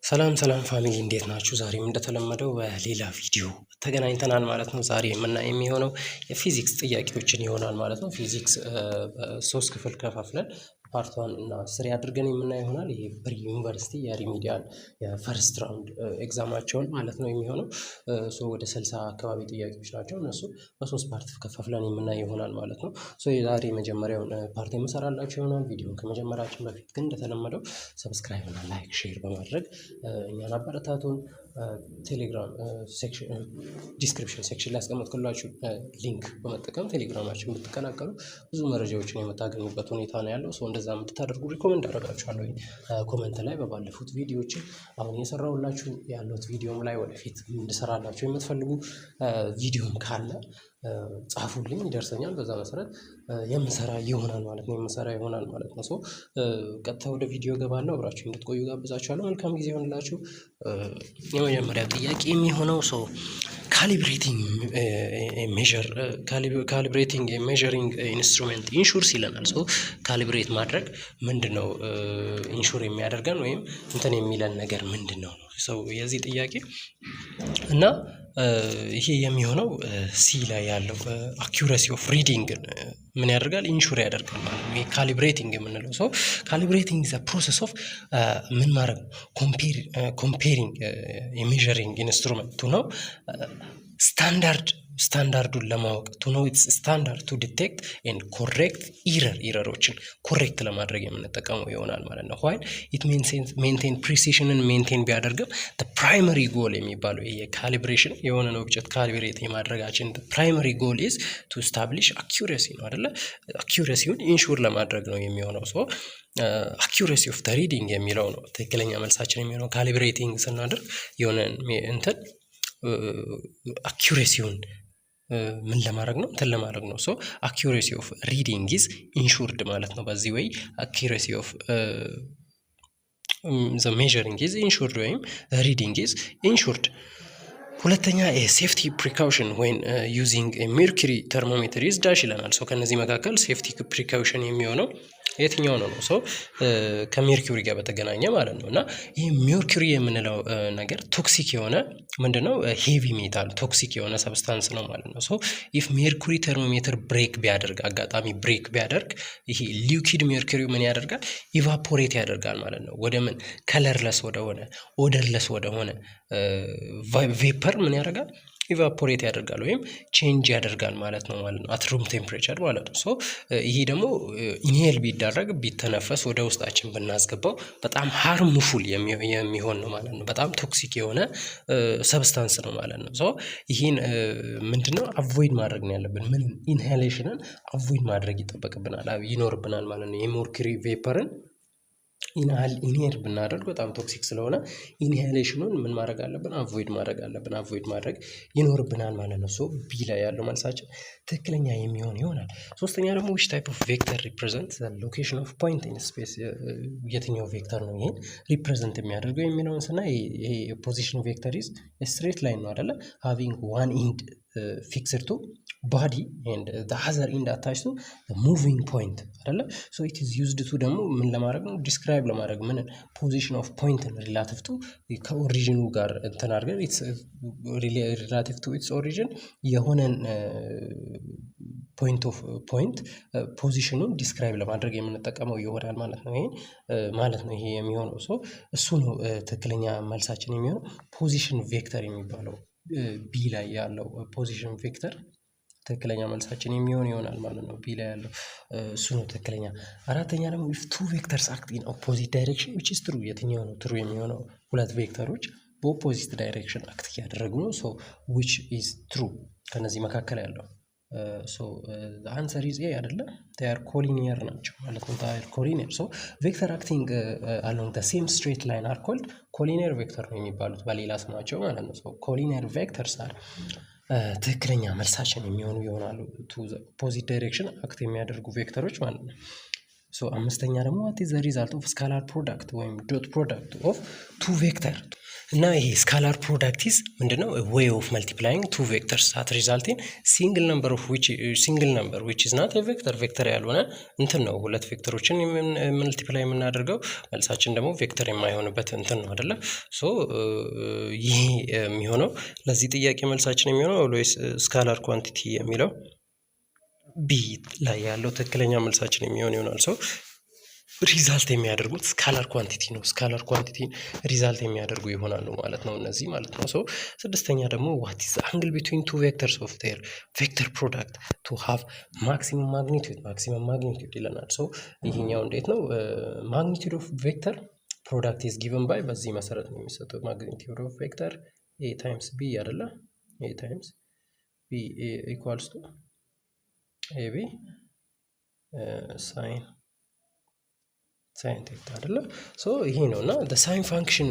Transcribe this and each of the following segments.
ሰላም ሰላም ፋሚሊ እንዴት ናችሁ? ዛሬም እንደተለመደው በሌላ ቪዲዮ ተገናኝተናል ማለት ነው። ዛሬ የምናየው የሚሆነው የፊዚክስ ጥያቄዎችን ይሆናል ማለት ነው። ፊዚክስ በሶስት ክፍል ከፋፍለን ፓርት 1 እና 3 አድርገን የምናየው ይሆናል። ይሄ ፕሪ ዩኒቨርሲቲ የሪሚዲያል የፈርስት ራውንድ ኤግዛማቸውን ማለት ነው የሚሆነው ወደ 60 አካባቢ ጥያቄዎች ናቸው። እነሱ በሶስት ፓርት ከፋፍለን የምናየው ይሆናል ማለት ነው። የዛሬ መጀመሪያውን ፓርት የምሰራላችሁ ይሆናል። ቪዲዮን ከመጀመራችን በፊት ግን እንደተለመደው ሰብስክራይብ እና ላይክ ሼር በማድረግ እኛን አበረታቱን። ቴሌግራም ሴክሽን ዲስክሪፕሽን ሴክሽን ላይ ያስቀመጥኩላችሁ ሊንክ በመጠቀም ቴሌግራማችን ብትቀላቀሉ ብዙ መረጃዎችን የምታገኙበት ሁኔታ ነው ያለው። እንደዛ እንድታደርጉ ሪኮመንድ አደርጋችኋለሁ። ኮመንት ላይ በባለፉት ቪዲዮዎችን አሁን እየሰራሁላችሁ ያለሁት ቪዲዮም ላይ ወደፊት እንድሰራላችሁ የምትፈልጉ ቪዲዮም ካለ ጻፉልኝ፣ ይደርሰኛል። በዛ መሰረት የምሰራ ይሆናል ማለት ነው። ቀጥታ ወደ ቪዲዮ ገባለሁ። አብራችሁ እንድትቆዩ ጋብዛችኋለሁ። መልካም ጊዜ ይሆንላችሁ። የመጀመሪያ ጥያቄ የሚሆነው ካሊብሬቲንግ ሜዠሪንግ ኢንስትሩመንት ኢንሹርስ ይለናል። ካሊብሬት ማድረግ ምንድነው? ኢንሹር የሚያደርገን ወይም እንትን የሚለን ነገር ምንድነው ነው የዚህ ጥያቄ እና ይሄ የሚሆነው ሲ ላይ ያለው አኪዩረሲ ኦፍ ሪዲንግ ምን ያደርጋል? ኢንሹር ያደርጋል ማለት ነው። ካሊብሬቲንግ የምንለው ካሊብሬቲንግ ዘ ፕሮሰስ ኦፍ ምን ማድረግ ኮምፔሪንግ የሜዠሪንግ ኢንስትሩመንቱ ነው ስታንዳርዱን ለማወቅ ቱ ኖ ኢትስ ስታንዳርድ ቱ ዲቴክት ኤንድ ኮሬክት ኢረሮችን ኮሬክት ለማድረግ የምንጠቀመው ይሆናል ማለት ነው። ዋይል ኢት ሜንቴን ፕሪሲሽንን ሜንቴን ቢያደርግም ፕራይመሪ ጎል የሚባለው ይሄ ካሊብሬሽን የሆነን ኦብጀክት ካሊብሬት የማድረጋችን ፕራይመሪ ጎል ኢዝ ቱ ስታብሊሽ አኪዩረሲ ነው አይደለ? አኪዩረሲውን ኢንሹር ለማድረግ ነው የሚሆነው። አኪዩረሲ ኦፍ ዘ ሪዲንግ የሚለው ነው ትክክለኛ መልሳችን የሚሆነው። ካሊብሬቲንግ ስናደርግ የሆነን እንትን አኪዩሬሲውን ምን ለማድረግ ነው? እንትን ለማድረግ ነው። አኪዩሬሲ ኦፍ ሪዲንግ ኢዝ ኢንሹርድ ማለት ነው። በዚህ ወይ አኪዩሬሲ ኦፍ ዘ ሜዠሪንግ ኢዝ ኢንሹርድ ወይም ሪዲንግ ኢዝ ኢንሹርድ። ሁለተኛ ሴፍቲ ፕሪካውሽን ወይን ዩዚንግ ሜርኩሪ ተርሞሜትር ኢዝ ዳሽ ይለናል። ከነዚህ መካከል ሴፍቲ ፕሪካውሽን የሚሆነው የትኛው ነው? ከሜርኩሪ ጋር በተገናኘ ማለት ነው። እና ይህ ሜርኩሪ የምንለው ነገር ቶክሲክ የሆነ ምንድነው? ሄቪ ሜታል ቶክሲክ የሆነ ሰብስታንስ ነው ማለት ነው። ኢፍ ሜርኩሪ ተርሞሜትር አጋጣሚ ብሬክ ቢያደርግ ይሄ ሊኩዊድ ሜርኩሪ ምን ያደርጋል? ኢቫፖሬት ያደርጋል ማለት ነው። ወደ ምን ከለርለስ ወደሆነ ኦደርለስ ወደሆነ ቬፐር ምን ያደርጋል? ኢቫፖሬት ያደርጋል ወይም ቼንጅ ያደርጋል ማለት ነው አት ሩም ቴምፕሬቸር ማለት ነው። ይሄ ደግሞ ኢንሄል ቢደረግ ቢተነፈስ ወደ ውስጣችን ብናስገባው በጣም ሃርሙፉል የሚሆን ነው ማለት ነው። በጣም ቶክሲክ የሆነ ሰብስታንስ ነው ማለት ነው። ይሄን ምንድነው አቮይድ ማድረግ ነው ያለብን። ምን ኢንሄሌሽንን አቮይድ ማድረግ ይኖርብናል ማለት ነው። የሜርኩሪ ቬፐርን ኢንሄል ብናደርግ በጣም ቶክሲክ ስለሆነ ኢንሄሌሽኑን ምን ማድረግ አለብን? አቮይድ ማድረግ ይኖርብናል ማለት ነው። ቢ ላይ ያለው መልሳችን ትክክለኛ የሚሆን ይሆናል። ሶስተኛ ደግሞ which type of vector represents the location of point in space የትኛው ቬክተር ነው ይሄን ሪፕሬዘንት የሚያደርገው የሚለውን ስናይ ይሄ ፖዚሽን ቬክተር ኢዝ ስትሬት ላይን ነው አይደለ? having one end fixed to body and the other end attached to the moving point አይደለ? it is used to ደግሞ ምን ለማድረግ ነው? ዲስክራይብ ለማድረግ ምን ፖዚሽን ኦፍ ፖይንት ሪላቲቭ ቱ ከኦሪጂኑ ጋር እንትን አድርገን ሪላቲቭ ቱ ኢትስ ኦሪጂን የሆነን ፖይንት ፖዚሽኑን ዲስክራይብ ለማድረግ የምንጠቀመው ይሆናል ማለት ነው። ይሄ የሚሆነው እሱ ነው ትክክለኛ መልሳችን የሚሆነው። ፖዚሽን ቬክተር የሚባለው ቢ ላይ ያለው ፖዚሽን ቬክተር ትክክለኛ መልሳችን የሚሆን ይሆናል ማለት ነው። ቢ ላይ ያለው እሱ ነው ትክክለኛ። አራተኛ ደግሞ if two vectors act in opposite direction which is true የትኛው ነው ትሩ የሚሆነው? ሁለት ቬክተሮች በኦፖዚት ዳይሬክሽን አክት እያደረጉ ነው። which is true ከነዚህ መካከል ያለው the answer is A አይደለ? they are collinear ናቸው ማለት ነው። they are collinear vector acting along the same straight line are called collinear vector ነው የሚባሉት በሌላ ስማቸው ማለት ነው። collinear vectors are ትክክለኛ መልሳችን የሚሆኑ ይሆናሉ። ቱ ኦፖዚት ዳይሬክሽን አክት የሚያደርጉ ቬክተሮች ማለት ነው። አምስተኛ ደግሞ what is the result of scalar product ወይም dot product of two vector እና ይሄ ስካላር ፕሮዳክት ኢዝ ምንድነው? ዌይ ኦፍ መልቲፕላይንግ ቱ ቬክተርስ አት ሪዛልት ኢን ሲንግል ነምበር ዊች ኢዝ ናት ቬክተር ያልሆነ እንትን ነው። ሁለት ቬክተሮችን መልቲፕላይ የምናደርገው መልሳችን ደግሞ ቬክተር የማይሆንበት እንትን ነው አይደለ? ሶ ይሄ የሚሆነው ለዚህ ጥያቄ መልሳችን የሚሆነው ኦልዌይስ ስካላር ኳንቲቲ የሚለው ቢ ላይ ያለው ትክክለኛ መልሳችን የሚሆን ይሆናል። ሶ ሪዛልት የሚያደርጉት ስካላር ኳንቲቲ ነው። ስካላር ኳንቲቲ ሪዛልት የሚያደርጉ ይሆናሉ ማለት ነው እነዚህ ማለት ነው። ሶ ስድስተኛ ደግሞ ዋት ኢዝ አንግል ቢትዊን ቱ ቬክተርስ ኦፍ ዴር ቬክተር ፕሮዳክት ቱ ሃቭ ማክሲመም ማግኒቲዩድ ይለናል። ሶ ይሄኛው እንዴት ነው? ማግኒቲዩድ ኦፍ ቬክተር ፕሮዳክት ኢዝ ጊቨን ባይ በዚህ መሰረት ነው የሚሰጠው። ማግኒቲዩድ ኦፍ ቬክተር ኤ ታይምስ ቢ አይደለ? ኤ ታይምስ ቢ ኢኳልስ ቱ ኤቢ ሳይን ቴታ አይደለ? ሶ ይሄ ነው እና ሳይን ፋንክሽን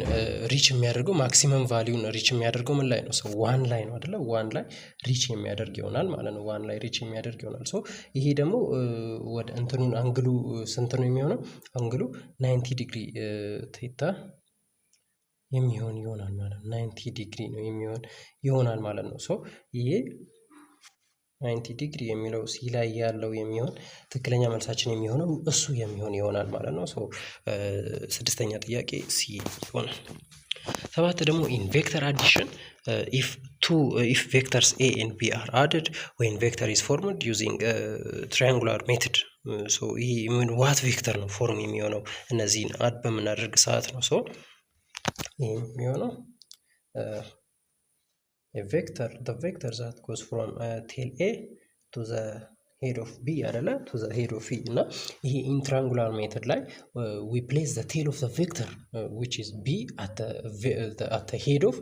ሪች የሚያደርገው ማክሲመም ቫሊዩን ሪች የሚያደርገው ምን ላይ ነው? ሶ ዋን ላይ ነው አይደለ? ዋን ላይ ሪች የሚያደርግ ይሆናል ማለት ነው። ዋን ላይ ሪች የሚያደርግ ይሆናል። ሶ ይሄ ደግሞ ወደ እንትኑን አንግሉ ስንት ነው የሚሆነው? አንግሉ 90 ዲግሪ ቴታ የሚሆን ይሆናል ማለት ነው። 90 ዲግሪ ነው የሚሆን ይሆናል ማለት ነው። ሶ ይሄ 90 ዲግሪ የሚለው ሲ ላይ ያለው የሚሆን ትክክለኛ መልሳችን የሚሆነው እሱ የሚሆን ይሆናል ማለት ነው። ሶ ስድስተኛ ጥያቄ ሲ ይሆናል። ሰባት ደግሞ ኢን ቬክተር አዲሽን ኢፍ ቬክተርስ ኤ ኤንድ ቢ አር አድድ ወይን ቬክተር ኢዝ ፎርምድ ዩዚንግ ትራያንጉላር ሜትድ። ሶ ይህ ምን ዋት ቬክተር ነው ፎርም የሚሆነው እነዚህን አድ በምናደርግ ሰዓት ነው። ሶ ይህ የሚሆነው the vector that goes from tail A to the head of B አይደለ? to the head of E እና ይሄ in triangular method ላይ we place the tail of the vector which is B at the head of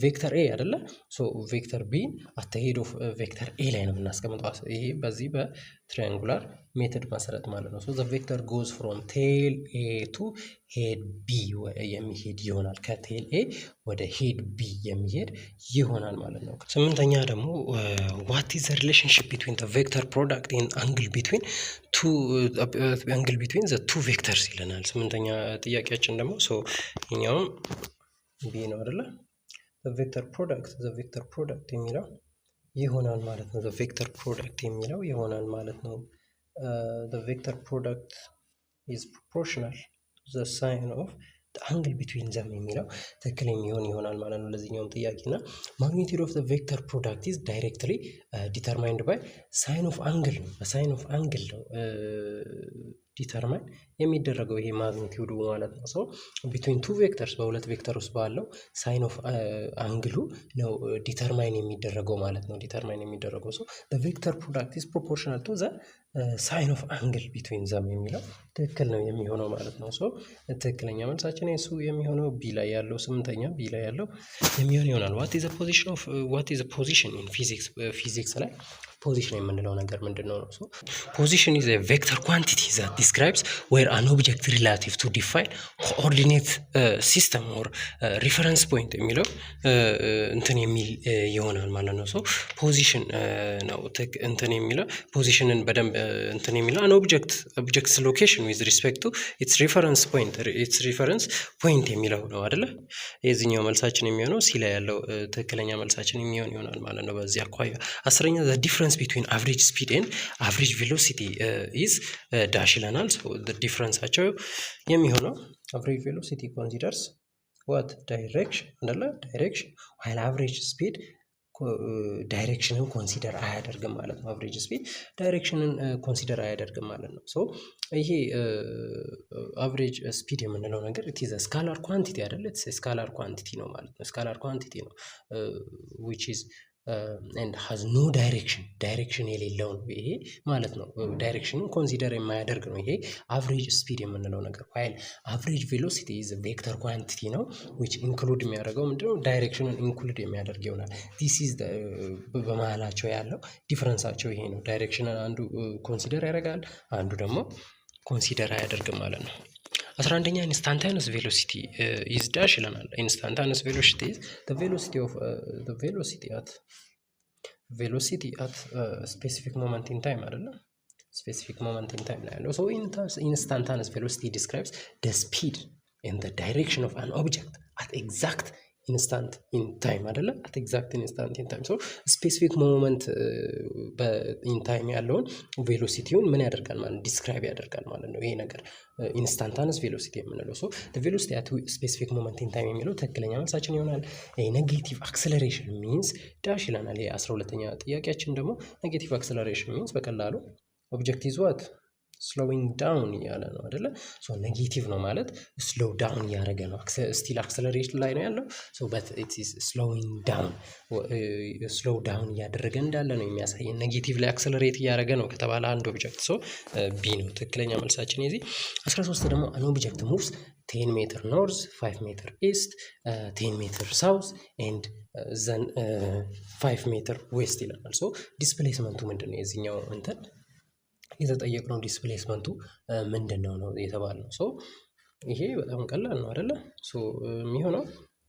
vector A አይደለ? so vector B at the head of vector A ላይ ነው የምናስቀምጠው። ይሄ በዚህ በትሪያንጉላር ሜተድ መሰረት ማለት ነው። so the vector goes from tail A to head B የሚሄድ ይሆናል። ከቴል A ወደ ሄድ B የሚሄድ ይሆናል ማለት ነው። ስምንተኛ ደግሞ what is the relationship between the vector product and angle between the two vectors ይለናል። ስምንተኛ ጥያቄያችን ደግሞ so ይሄኛውም B ነው አይደለ? the vector product የሚለው ይሆናል ማለት ነው። the vector product የሚለው ይሆናል ማለት ነው። the vector product is proportional to the sine of the angle between them የሚለው ትክክል የሚሆን ይሆናል ማለት ነው ለዚህኛውም ጥያቄ እና magnitude of the vector product is directly determined by sine of angle ነው። በሳይን ኦፍ አንግል ነው ዲተርማይን የሚደረገው ይሄ ማግኒቲዩዱ ማለት ነው። ሶ ቢትዊን ቱ ቬክተርስ በሁለት ቬክተር ውስጥ ባለው ሳይን ኦፍ አንግሉ ነው ዲተርማይን የሚደረገው ማለት ነው። ዲተርማይን የሚደረገው ሶ the vector product is proportional to the ሳይን ኦፍ አንግል ቢትዊን ዘም የሚለው ትክክል ነው የሚሆነው ማለት ነው። ሶ ትክክለኛ መልሳችን እሱ የሚሆነው ቢ ላይ ያለው ስምንተኛ ቢ ላይ ያለው የሚሆን ይሆናል። what is the position in ፊዚክስ ላይ ፖዚሽን የምንለው ነገር ምንድነው ነው? ሶ ፖዚሽን is a vector quantity that describes where an object relative to define coordinate system or reference point የሚለው እንትን የሚል ይሆናል ማለት ነው። ሶ ፖዚሽን ነው እንትን የሚለው ፖዚሽንን በደንብ እንትን የሚለው an object's location with respect to its reference point የሚለው ነው አይደለ? የዚህኛው መልሳችን የሚሆነው ሲ ላይ ያለው ትክክለኛ መልሳችን የሚሆን ይሆናል ማለት ነው። በዚህ አኳያ አስረኛ the difference between average speed and average velocity is dash ይለናል። so the differenceአቸው የሚሆነው average velocity considers what direction አይደለ? direction while average speed ዳይሬክሽንን ኮንሲደር አያደርግም ማለት ነው። አቨሬጅ ስፒድ ዳይሬክሽንን ኮንሲደር አያደርግም ማለት ነው። ሶ ይሄ አቨሬጅ ስፒድ የምንለው ነገር ኢት ኢዝ ስካላር ኳንቲቲ አይደለ? ስካላር ኳንቲቲ ነው ማለት ነው። ስካላር ኳንቲቲ ነው which is and has no ዳይሬክሽን የሌለው ነው ይሄ ማለት ነው። ዳይሬክሽንን ኮንሲደር የማያደርግ ነው ይሄ አቨሬጅ ስፒድ የምንለው ነገር። while average velocity is a vector quantity ነው which include የሚያደርገው ምንድነው? ዳይሬክሽንን ኢንክሉድ የሚያደርግ ይሆናል። this is the በመሃላቸው ያለው ዲፈረንሳቸው ይሄ ነው። ዳይሬክሽንን አንዱ ኮንሲደር ያደርጋል፣ አንዱ ደግሞ ኮንሲደር አያደርግም ማለት ነው። 11ኛ ኢንስታንታኒየስ ቬሎሲቲ ኢዝ ዳሽ ይለናል። ኢንስታንታኒየስ ቬሎሲቲ ኢዝ the velocity at specific moment in time አይደለ? specific moment in time ላይ ያለው so instantaneous velocity describes the speed and the direction of an object at exact ኢንስታንት ኢን ታይም አይደለ? አት ኤግዛክት ኢንስታንት ኢን ታይም። ሶ ስፔሲፊክ ሞመንት በኢን ታይም ያለውን ቬሎሲቲውን ምን ያደርጋል ማለት ዲስክራይብ ያደርጋል ማለት ነው። ይሄ ነገር ኢንስታንታነስ ቬሎሲቲ የምንለው። ሶ ቬሎሲቲ አት ስፔሲፊክ ሞመንት ኢን ታይም የሚለው ትክክለኛ መልሳችን ይሆናል። ኔጌቲቭ አክሰለሬሽን ሚንስ ዳሽ ይለናል። ይሄ 12ኛ ጥያቄያችን ደግሞ ኔጌቲቭ አክሰለሬሽን ሚንስ በቀላሉ ኦብጀክት ኢዝ ዋት ስሎዊንግ ዳውን እያለ ነው አይደለ? ሶ ኔጌቲቭ ነው ማለት ስሎው ዳውን እያደረገ ነው። ስቲል አክሰለሬሽን ላይ ነው ያለው። ሶ በት ኢት ኢዝ ስሎዊንግ ዳውን፣ ስሎው ዳውን እያደረገ እንዳለ ነው የሚያሳየን። ኔጌቲቭ ላይ አክሰለሬት እያደረገ ነው ከተባለ አንድ ኦብጀክት ሶ ቢ ነው ትክክለኛ መልሳችን የዚህ። 13 ደግሞ አን ኦብጀክት ሙቭስ 10 ሜትር ኖርዝ 5 ሜትር ኢስት 10 ሜትር ሳውዝ ኤንድ ዘን 5 ሜትር ዌስት ይለናል። ሶ ዲስፕሌስመንቱ ምንድን ነው የዚህኛው እንትን የተጠየቅነው ዲስፕሌስመንቱ ምንድን ነው የተባልነው። ሶ ይሄ በጣም ቀላል ነው አይደለ? ሶ የሚሆነው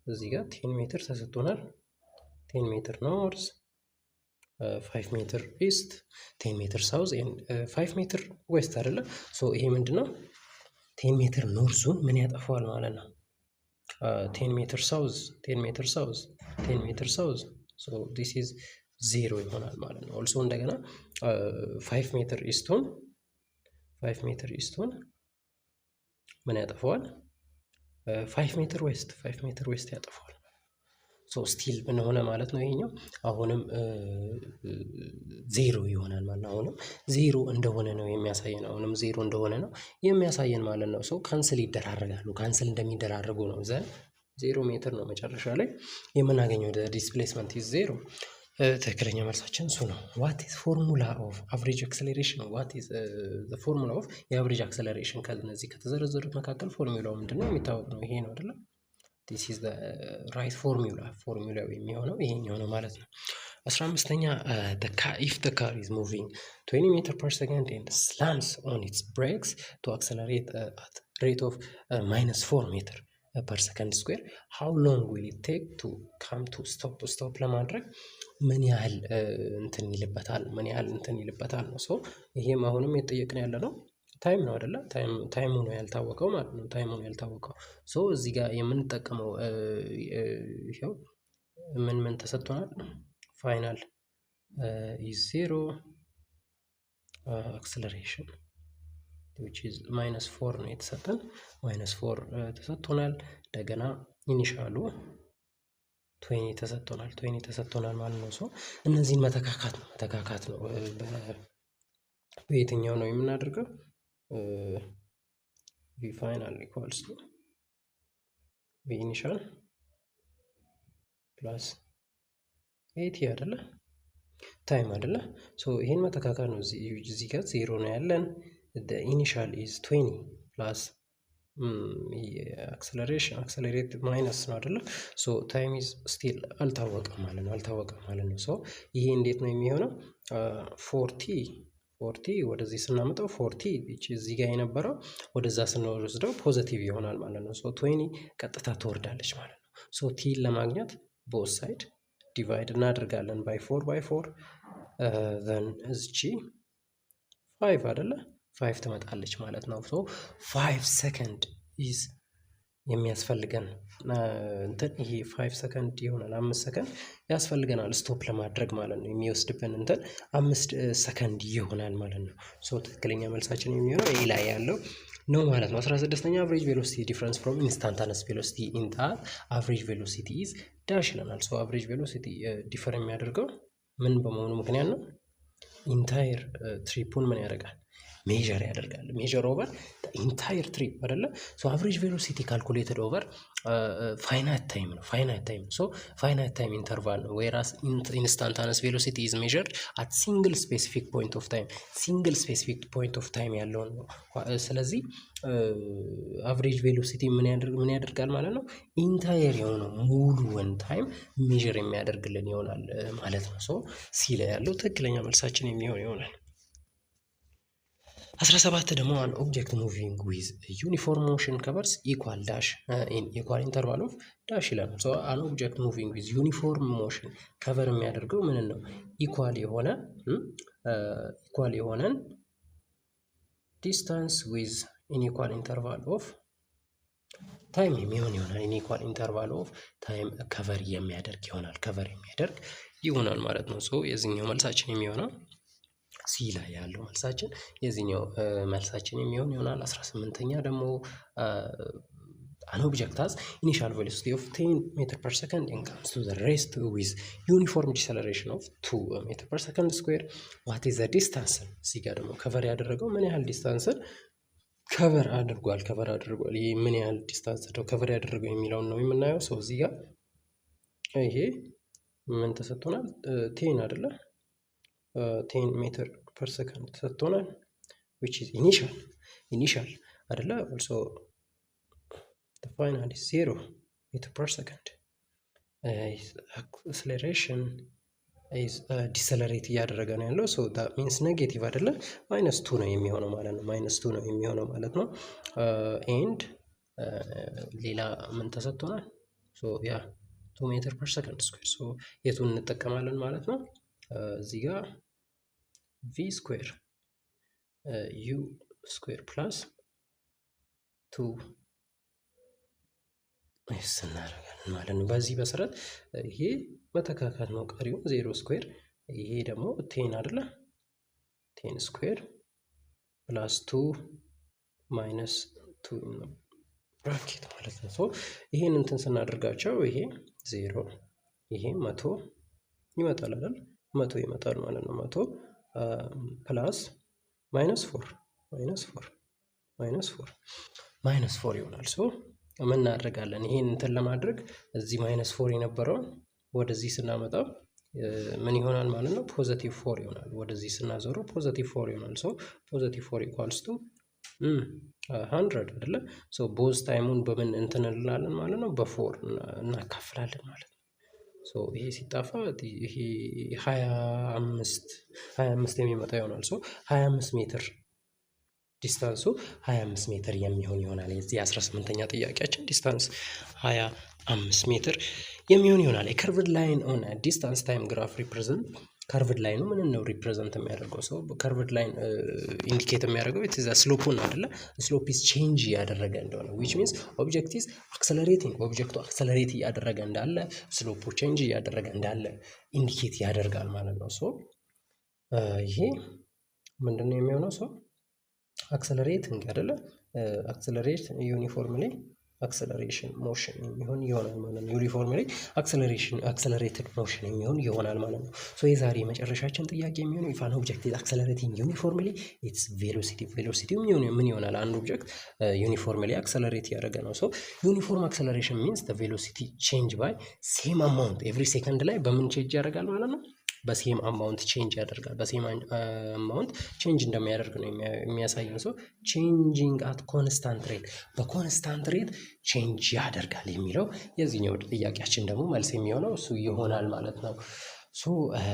እዚህ ጋር 10 ሜትር ተሰጥቶናል። 10 ሜትር ኖርዝ 5 ሜትር ኢስት 10 ሜትር ሳውዝ 5 ሜትር ዌስት አይደለ? ሶ ይሄ ምንድን ነው 10 ሜትር ኖርዙን ምን ያጠፋዋል ማለት ነው። 10 ሜትር ሳውዝ 10 ሜትር ሳውዝ 10 ሜትር ሳውዝ ሶ ዲስ ኢዝ ዜሮ ይሆናል ማለት ነው። ኦልሶ እንደገና 5 ሜትር ኢስቱን 5 ሜትር ኢስቱን ምን ያጠፋዋል 5 ሜትር ዌስት 5 ሜትር ዌስት ያጠፋዋል። ሶ ስቲል ምን ሆነ ማለት ነው ይሄኛው አሁንም ዜሮ ይሆናል ማለት ነው። አሁንም ዜሮ እንደሆነ ነው የሚያሳየን። አሁንም ዜሮ እንደሆነ ነው የሚያሳየን ማለት ነው። ሶ ካንስል ይደራረጋሉ። ካንስል እንደሚደራረጉ ነው ዘን 0 ሜትር ነው መጨረሻ ላይ የምናገኘው ዲስፕሌስመንት ኢዝ ዜሮ። ትክክለኛ መልሳችን እሱ ነው። ዋት ኢዝ ፎርሙላ ኦፍ አቨሬጅ አክሰለሬሽን? ዋት ኢዝ ዘ ፎርሙላ ኦፍ የአቨሬጅ አክሰለሬሽን? ከነዚህ ከተዘረዘሩት መካከል ፎርሙላው ምንድን ነው የሚታወቅ ነው። ይሄ ነው አይደለ? ዲስ ኢዝ ዘ ራይት ፎርሙላ። ፎርሙላው የሚሆነው ይሄኛው ነው ማለት ነው። 15ኛ ኢፍ ዘ ካር ኢዝ ሙቪንግ 20 ሜትር ፐር ሰከንድ ኤንድ ስላምስ ኦን ኢትስ ብሬክስ ቱ አክሰለሬት አት ሬት ኦፍ -4 ሜትር ፐር ሰከንድ ስኩዌር ሃው ሎንግ ዊል ኢት ቴክ ቱ ካም ቱ ስቶፕ? ስቶፕ ለማድረግ ምን ያህል እንትን ይልበታል ነው። ሶ ይሄም አሁንም የተጠየቅን ያለ ነው ታይም ነው አይደለ? ታይሙ ነው ያልታወቀው ማለት ነው። ታይሙ ነው ያልታወቀው። ሶ እዚህ ጋር የምንጠቀመው ይሄው ምን ተሰጥቶናል? ፋይናል ኢዝ ዜሮ አክሰለሬሽን which is -4 ነው የተሰጠን። -4 ተሰጥቶናል። እንደገና ኢኒሻሉ 20 ተሰጥቶናል ማለት ነው። ሶ እነዚህን መተካካት ነው። በየትኛው ነው የምናደርገው? ቪ ፋይናል ኢኳልስ ቱ ቪ ኢኒሻል ፕላስ 80 አይደለ? ታይም አይደለ? ሶ ይሄን መተካካት ነው። እዚህ ጋር 0 ነው ያለን። the initial is 20 plus accelerate minus ነው አይደለ? ሶ ታይም ኢዝ ስቲል አልታወቀም ማለት ነው። ሶ ይሄ እንዴት ነው የሚሆነው? 40 ወደዚህ ስናመጣው 40 እዚህ ጋር የነበረው ወደዛ ስንወስደው ፖዚቲቭ ይሆናል ማለት ነው። ሶ 20 ቀጥታ ትወርዳለች ማለት ነው። ሶ ቲን ለማግኘት ቦት ሳይድ ዲቫይድ እናደርጋለን ባይ 4 ዘን እዚቺ 5 አይደለ? 5 ትመጣለች ማለት ነው። ሶ 5 ሰከንድ ኢዝ የሚያስፈልገን እንትን ይሄ 5 ሰከንድ ይሆናል። 5 ሰከንድ ያስፈልገናል ስቶፕ ለማድረግ ማለት ነው። የሚወስድብን እንትን 5 ሰከንድ ይሆናል ማለት ነው። ሶ ትክክለኛ መልሳችን የሚሆነው ይሄ ላይ ያለው ነው ማለት ነው። 16ኛ አቨሬጅ ቬሎሲቲ ዲፍረንስ ፍሮም ኢንስታንታነስ ቬሎሲቲ ኢን ታት አቨሬጅ ቬሎሲቲ ኢዝ ዳሽ ይለናል። ሶ አቨሬጅ ቬሎሲቲ ዲፈር የሚያደርገው ምን በመሆኑ ምክንያት ነው? ኢንታየር ትሪፑን ምን ያደርጋል? ሜዥር ያደርጋል። ሜዥር ኦቨር ኢንታየር ትሪፕ አይደለ? ሶ አቨሬጅ ቬሎሲቲ ካልኩሌትድ ኦቨር ፋይናይት ታይም ነው። ሶ ፋይናይት ታይም ኢንተርቫል ነው። ዌራስ ኢንስታንታነስ ቬሎሲቲ ኢዝ ሜዥርድ አት ሲንግል ስፔሲፊክ ፖይንት ኦፍ ታይም። ሲንግል ስፔሲፊክ ፖይንት ኦፍ ታይም ያለውን ነው። ስለዚህ አቨሬጅ ቬሎሲቲ ምን ያደርጋል ማለት ነው? ኢንታየር የሆነው ሙሉውን ታይም ሜዥር የሚያደርግልን ይሆናል ማለት ነው። ሶ ሲ ላይ ያለው ትክክለኛ መልሳችን የሚሆን ይሆናል። 17 ደግሞ አን ኦብጀክት ሙቪንግ ዊዝ ዩኒፎርም ሞሽን ከቨርስ ኢኳል ዳሽ ኢን ኢኳል ኢንተርቫል ኦፍ ዳሽ ይላል። ሶ አን ኦብጀክት ሙቪንግ ዊዝ ዩኒፎርም ሞሽን ከቨር የሚያደርገው ምን ነው? ኢኳል የሆነን ዲስታንስ ዊዝ ኢንኢኳል ኢንተርቫል ኦፍ ታይም የሚሆን ይሆናል። ኢንኢኳል ኢንተርቫል ኦፍ ታይም ከቨር የሚያደርግ ይሆናል ማለት ነው። ሶ የዚህኛው መልሳችን የሚሆነው ሲ ላይ ያለው መልሳችን የዚህኛው መልሳችን የሚሆን ይሆናል። 18ኛ ደግሞ an object has initial velocity of 10 meter per second and comes to the rest with uniform deceleration of 2 meter per second square. what is the distance? እዚህ ጋር ደግሞ ከቨር ያደረገው ምን ያህል ዲስታንስን ከቨር አድርጓል። ይህ ምን ያህል ዲስታንስ ነው ከቨር ያደረገው የሚለውን ነው የምናየው። ሰው እዚህ ጋር ይሄ ምን ተሰጥቶናል? 10 አይደለ? 10 ሜትር ፐር ሰከንድ ተሰጥቶናል which is initial አይደለ? also the final is 0 meter per second. acceleration is decelerate እያደረገ ነው ያለው so that means ኔጌቲቭ አይደለ? -2 ነው የሚሆነው ማለት ነው። -2 ነው የሚሆነው ማለት ነው። and ሌላ ምን ተሰጥቶናል? so ያ 2 ሜትር ፐር ሰከንድ ስኩዌር so የቱን እንጠቀማለን ማለት ነው? እዚህ ጋር v ስኩዌር u ስኩዌር ፕላስ 2 እናደርጋለን ማለት ነው። በዚህ መሰረት ይሄ መተካካት ነው። ቀሪው 0 ስኩዌር ይሄ ደግሞ 10 አይደለ? 10 ስኩዌር ፕላስ 2 ማይነስ 2 ብራኬት ማለት ነው። ሶ ይሄን እንትን ስናደርጋቸው ይሄ 0 ይሄ 100 ይመጣል አይደል? 100 ይመጣል ማለት ነው። 100 ፕላስ ማይነስ 4 ይሆናል። ሶ ምን እናደርጋለን? ይሄን እንትን ለማድረግ እዚህ -4 የነበረውን ወደዚህ ስናመጣው ምን ይሆናል ማለት ነው? +4 ይሆናል። ወደዚህ ስናዞረው +4 ይሆናል። ሶ +4 ኢኳልስ ቱ 100 አይደለ? ሶ ቦዝ ታይሙን በምን እንትን እንላለን ማለት ነው? በ4 እናካፍላለን ማለት ነው። ሶ ይሄ ሲጣፋ ይሄ 25 የሚመጣ ይሆናል። ሶ 25 ሜትር ዲስታንሱ 25 ሜትር የሚሆን ይሆናል። የዚህ 18ኛ ጥያቄያችን ዲስታንስ 25 ሜትር የሚሆን ይሆናል። የከርቭድ ላይን ኦን ዲስታንስ ታይም ግራፍ ሪፕሬዘንት ከርቭድ ላይኑ ምን ነው ሪፕሬዘንት የሚያደርገው? ሰው ከርቭድ ላይን ኢንዲኬት የሚያደርገው ኢትዝ ስሎፑን አይደለ? ስሎፕ ኢዝ ቼንጅ እያደረገ እንደሆነ which means ኦብጀክት ኢዝ አክሰለሬቲንግ ኦብጀክቱ አክሰለሬት እያደረገ እንዳለ ስሎፑ ቼንጅ እያደረገ እንዳለ ኢንዲኬት ያደርጋል ማለት ነው። ሶ ይሄ ምንድነው የሚሆነው? ሰው አክሰለሬቲንግ አይደለ? አክሰለሬት ዩኒፎርምሊ አክሰለሬሽን ሞሽን የሚሆን ይሆናል ማለት ነው። ዩኒፎርምሊ አክሰለሬትድ ሞሽን የሚሆን ይሆናል ማለት ነው። ሶ የዛሬ የመጨረሻችን ጥያቄ የሚሆነው ኢፍ አን ኦብጀክት ኢዝ አክሰለሬቲንግ ዩኒፎርምሊ ኢትስ ቬሎሲቲው ምን ይሆናል? አንድ ኦብጀክት ዩኒፎርምሊ አክሰለሬት ያደረገ ነው። ሶ ዩኒፎርም አክሰለሬሽን ሚንስ ዘ ቬሎሲቲ ቼንጅ ባይ ሴም አማውንት ኤቭሪ ሴከንድ ላይ በምን ቼንጅ ያደርጋል ማለት ነው? በሴም አማውንት ቼንጅ ያደርጋል። በሴም አማውንት ቼንጅ እንደሚያደርግ ነው የሚያሳየው። ሰው ቼንጂንግ አት ኮንስታንት ሬት በኮንስታንት ሬት ቼንጅ ያደርጋል የሚለው የዚህኛው ጥያቄያችን ደግሞ መልስ የሚሆነው እሱ ይሆናል ማለት ነው። ሶ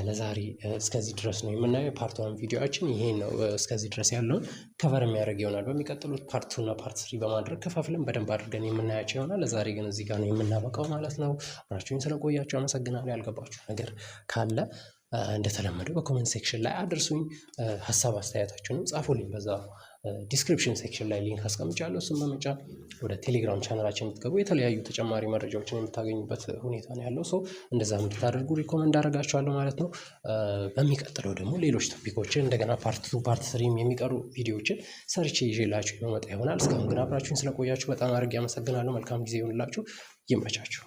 ለዛሬ እስከዚህ ድረስ ነው የምናየው። ፓርት 1 ቪዲዮአችን ይሄ ነው። እስከዚህ ድረስ ያለውን ከቨር የሚያደርግ ይሆናል። በሚቀጥሉት ፓርት 2 እና ፓርት 3 በማድረግ ከፋፍለን በደንብ አድርገን የምናያቸው ይሆናል። ለዛሬ ግን እዚህ ጋር ነው የምናበቃው ማለት ነው። አብራችሁኝ ስለቆያችሁ አመሰግናለሁ። ያልገባችሁ ነገር ካለ እንደተለመደው በኮሜንት ሴክሽን ላይ አድርሱኝ። ሀሳብ አስተያየታችሁንም ጻፉልኝ። በዛ ዲስክሪፕሽን ሴክሽን ላይ ሊንክ አስቀምጫለሁ። እሱን በመጫን ወደ ቴሌግራም ቻናላችን የምትገቡ የተለያዩ ተጨማሪ መረጃዎችን የምታገኙበት ሁኔታ ነው ያለው። ሰው እንደዛ እንድታደርጉ ሪኮመንድ አደርጋችኋለሁ ማለት ነው። በሚቀጥለው ደግሞ ሌሎች ቶፒኮችን እንደገና ፓርት 2 ፓርት 3 የሚቀሩ ቪዲዮዎችን ሰርቼ ይዤላችሁ የመመጣ ይሆናል። እስካሁን ግን አብራችሁኝ ስለቆያችሁ በጣም አድርጌ አመሰግናለሁ። መልካም ጊዜ ይሁንላችሁ። ይመቻችሁ።